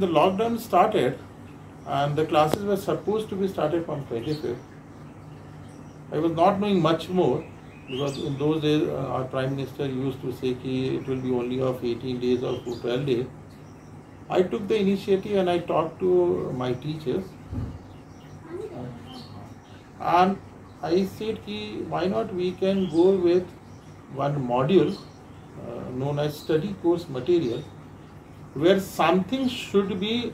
when the lockdown started and the classes were supposed to be started from 25th, I was not knowing much more, because in those days our Prime Minister used to say that it will be only of 18 days or 12 days. I took the initiative and I talked to my teachers and I said why not we can go with one module known as study course material, where something should be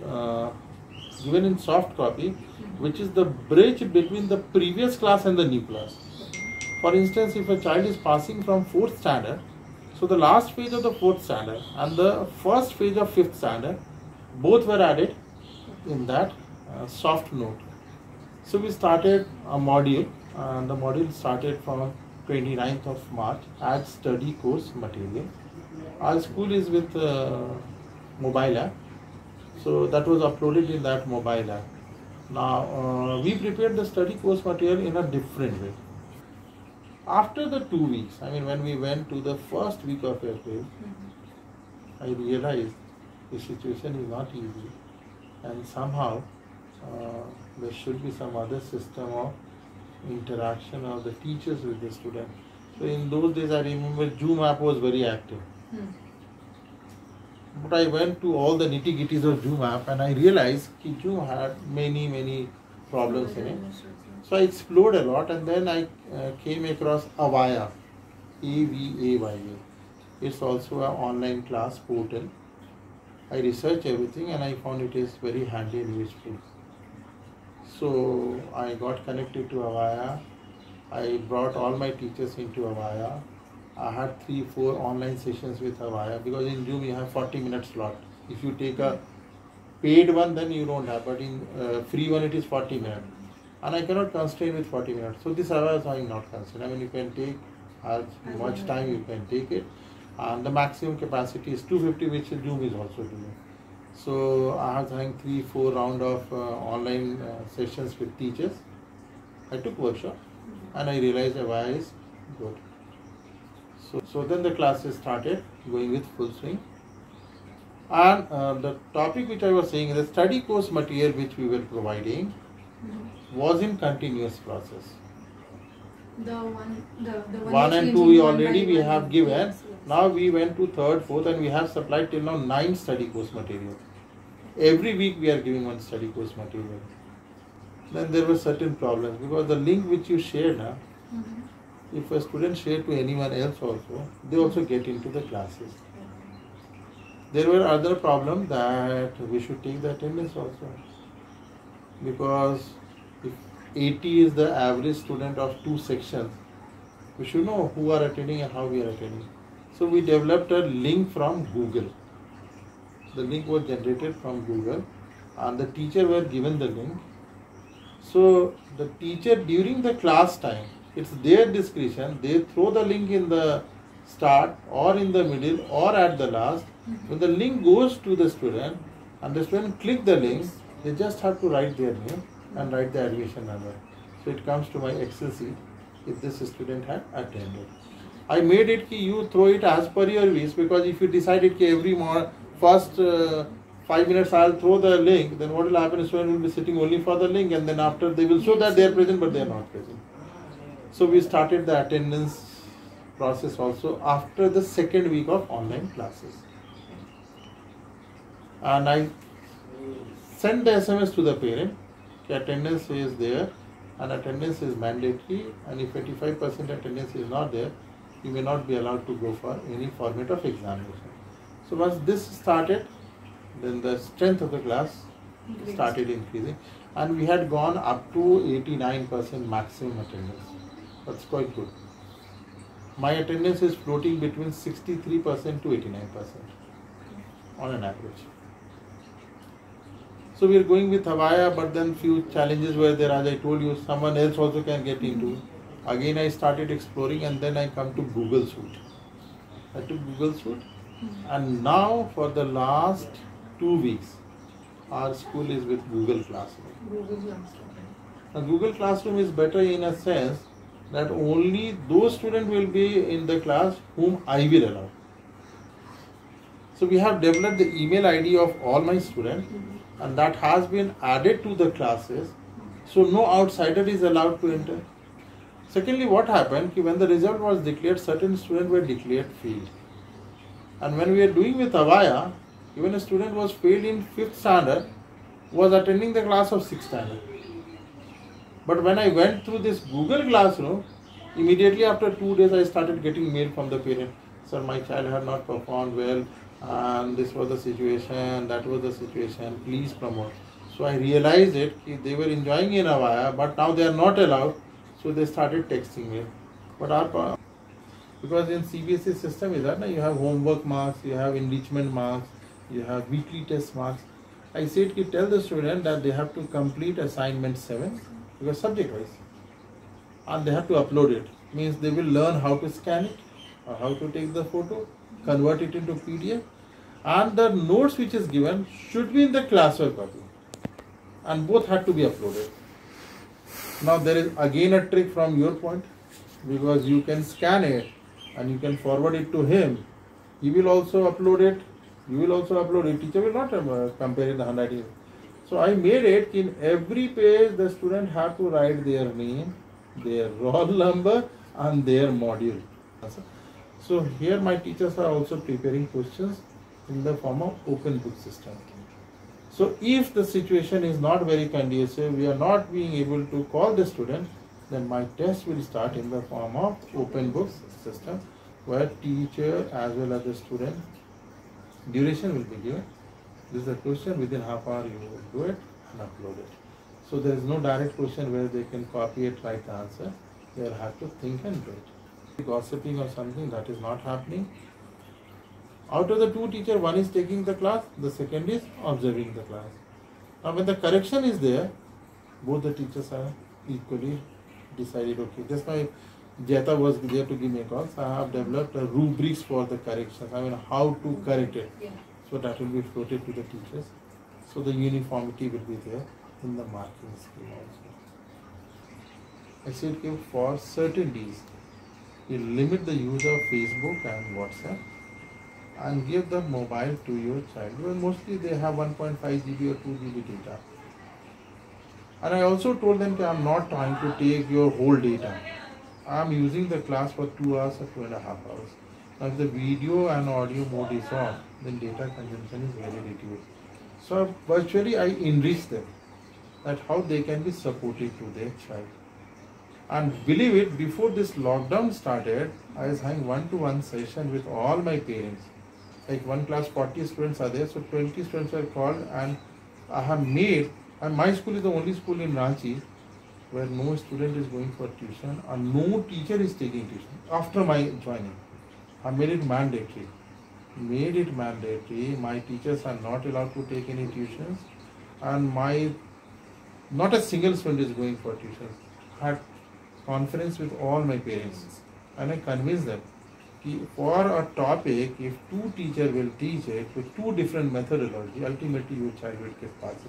given in soft copy, which is the bridge between the previous class and the new class. For instance, if a child is passing from 4th standard, so the last page of the 4th standard and the first page of 5th standard, both were added in that soft note. So we started a module, and the module started from 29th of March as study course material. Our school is with mobile app, so that was uploaded in that mobile app. Now we prepared the study course material in a different way. After the 2 weeks, I mean when we went to the first week of April, I realized the situation is not easy, and somehow there should be some other system of interaction of the teachers with the student. So in those days I remember Zoom app was very active. But I went to all the nitty-gritties of Zoom app and I realized that Zoom had many problems in it. So I explored a lot, and then I came across Avaya, A-V-A-Y-A. It's also an online class portal. I researched everything and I found it is very handy and useful. So I got connected to Avaya. I brought all my teachers into Avaya. I had 3-4 online sessions with Avaya, because in Zoom you have 40-minute slot. If you take a paid one, then you don't have, but in free one it is 40 minutes. And I cannot constrain with 40 minutes. So this Avaya I am not constrained. I mean, you can take as much time you can take it. And the maximum capacity is 250, which Zoom is also doing. So I was having 3-4 round of online sessions with teachers. I took workshop and I realized Avaya is good. So then the classes started going with full swing. And the topic which I was saying, the study course material which we were providing was in continuous process. The one and two we have given. Yes. Now we went to 3rd, 4th, and we have supplied till now 9 study course material. Every week we are giving one study course material. Then there were certain problems, because the link which you shared, if a student shared to anyone else also, they also get into the classes. There were other problems that we should take the attendance also, because if 80 is the average student of 2 sections, we should know who are attending and how we are attending. So we developed a link from Google. The link was generated from Google and the teacher were given the link. So the teacher during the class time, it's their discretion, they throw the link in the start or in the middle or at the last. When the link goes to the student and the student click the link, they just have to write their name and write the admission number. So it comes to my Excel sheet if this student had attended. I made it you throw it as per your wish, because if you decided every first 5 minutes I'll throw the link, then what will happen is student will be sitting only for the link, and then after they will show that they are present but they are not present. So we started the attendance process also after the 2nd week of online classes. And I sent the SMS to the parent, attendance is there and attendance is mandatory, and if 85% attendance is not there, you may not be allowed to go for any format of examination. So once this started, then the strength of the class started increasing, and we had gone up to 89% maximum attendance. That's quite good. My attendance is floating between 63% to 89% on an average. So we are going with Avaya, but then few challenges were there. As I told you, someone else also can get into. Again I started exploring, and then I come to Google Suite. I took Google Suite, and now for the last 2 weeks, our school is with Google Classroom. Now Google Classroom is better in a sense that only those students will be in the class whom I will allow. So we have developed the email ID of all my students, and that has been added to the classes. So no outsider is allowed to enter. Secondly, what happened, when the result was declared, certain students were declared failed. And when we are doing with Avaya, even a student was failed in 5th standard, was attending the class of 6th standard. But when I went through this Google Classroom, immediately after 2 days I started getting mail from the parent. Sir, my child had not performed well, and this was the situation, that was the situation, please promote. So I realized it, they were enjoying in Avaya, but now they are not allowed, so they started texting me. But because in CBSE system is that you have homework marks, you have enrichment marks, you have weekly test marks. I said, tell the student that they have to complete assignment 7, because subject wise, and they have to upload it. Means they will learn how to scan it, or how to take the photo, convert it into PDF, and the notes which is given should be in the classwork copy, and both had to be uploaded. Now there is again a trick from your point, because you can scan it and you can forward it to him. He will also upload it, you will also upload it. Teacher will not compare the handwriting. So I made it in every page the student have to write their name, their roll number and their module. So here my teachers are also preparing questions in the form of open book system. So if the situation is not very conducive, we are not being able to call the student, then my test will start in the form of open book system, where teacher as well as the student, duration will be given. This is a question, within half hour you will do it and upload it. So there is no direct question where they can copy it, write the answer. They will have to think and do it. Gossiping or something, that is not happening. Out of the 2 teachers, one is taking the class, the second is observing the class. Now when the correction is there, both the teachers are equally decided, okay, just now Jeta was there to give me a call, so I have developed a rubrics for the corrections, how to correct it. Yeah. So that will be floated to the teachers. So the uniformity will be there in the marking scheme also. I said, okay, for certain days, you limit the use of Facebook and WhatsApp and give the mobile to your child. Well, mostly they have 1.5 GB or 2 GB data. And I also told them that I am not trying to take your whole data. I am using the class for 2 hours or 2.5 hours. Now if the video and audio mode is on, then data consumption is very reduced. So virtually I enrich them that how they can be supportive to their child. And believe it, before this lockdown started, I was having one-to-one session with all my parents. Like one class 40 students are there, so 20 students are called, and I have made, and my school is the only school in Ranchi where no student is going for tuition and no teacher is taking tuition after my joining. I made it mandatory. My teachers are not allowed to take any tuitions, and not a single student is going for tuition. I had conference with all my parents and I convinced them for a topic, if 2 teachers will teach it with 2 different methodology, ultimately your child will get passed.